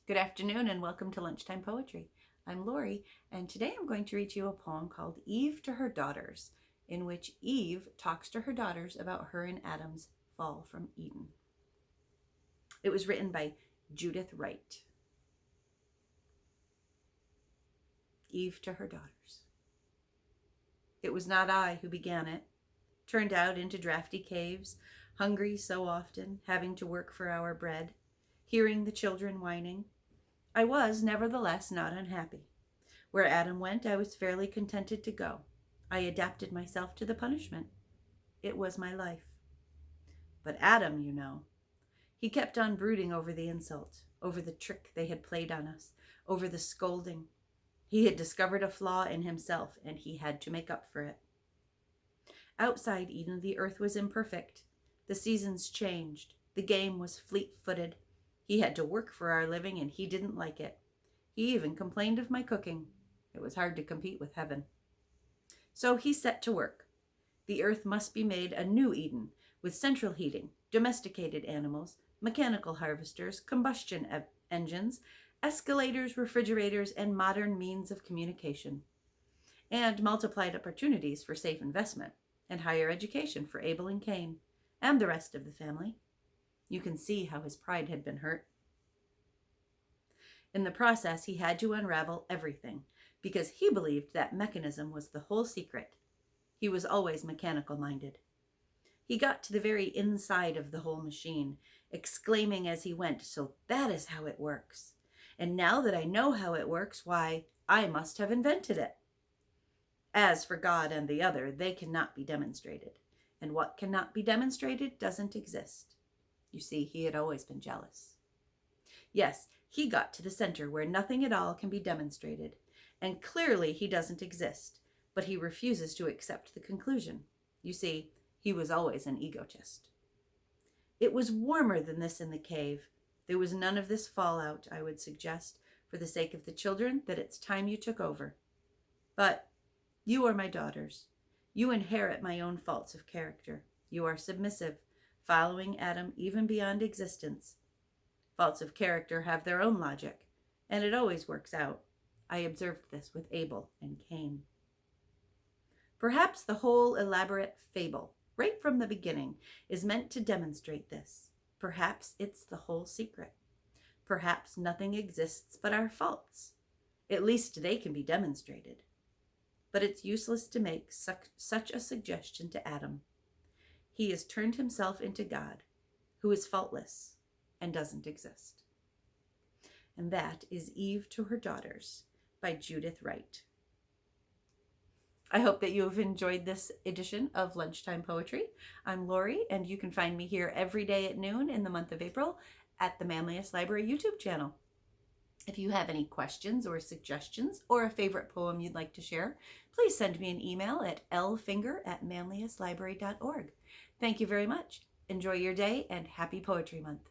Good afternoon and welcome to Lunchtime Poetry. I'm Lorie, and today I'm going to read you a poem called Eve to Her Daughters, in which Eve talks to her daughters about her and Adam's fall from Eden. It was written by Judith Wright. Eve to her daughters. It was not I who began it, turned out into drafty caves, hungry so often, having to work for our bread, hearing the children whining. I was, nevertheless, not unhappy. Where Adam went, I was fairly contented to go. I adapted myself to the punishment. It was my life. But Adam, you know, he kept on brooding over the insult, over the trick they had played on us, over the scolding. He had discovered a flaw in himself, and he had to make up for it. Outside Eden, the earth was imperfect. The seasons changed. The game was fleet-footed. He had to work for our living, and he didn't like it. He even complained of my cooking. It was hard to compete with heaven. So he set to work. The earth must be made a new Eden, with central heating, domesticated animals, mechanical harvesters, combustion engines, escalators, refrigerators, and modern means of communication, and multiplied opportunities for safe investment and higher education for Abel and Cain, and the rest of the family. You can see how his pride had been hurt. In the process, he had to unravel everything, because he believed that mechanism was the whole secret. He was always mechanical-minded. He got to the very inside of the whole machine, exclaiming as he went, "So that is how it works. And now that I know how it works, why, I must have invented it." As for God and the other, they cannot be demonstrated. And what cannot be demonstrated doesn't exist. You see, he had always been jealous. Yes, he got to the center where nothing at all can be demonstrated, and clearly he doesn't exist, but he refuses to accept the conclusion. You see, he was always an egotist. It was warmer than this in the cave. There was none of this fallout, I would suggest, for the sake of the children, that it's time you took over. But you are my daughters. You inherit my own faults of character. You are submissive, following Adam even beyond existence. Faults of character have their own logic, and it always works out. I observed this with Abel and Cain. Perhaps the whole elaborate fable, right from the beginning, is meant to demonstrate this. Perhaps it's the whole secret. Perhaps nothing exists but our faults. At least they can be demonstrated. But it's useless to make such a suggestion to Adam. He has turned himself into God, who is faultless and doesn't exist. And that is Eve to Her Daughters by Judith Wright. I hope that you have enjoyed this edition of Lunchtime Poetry. I'm Lorie, and you can find me here every day at noon in the month of April at the Manlius Library YouTube channel. If you have any questions or suggestions or a favorite poem you'd like to share, please send me an email at lfinger@manliuslibrary.org. Thank you very much. Enjoy your day and happy Poetry Month.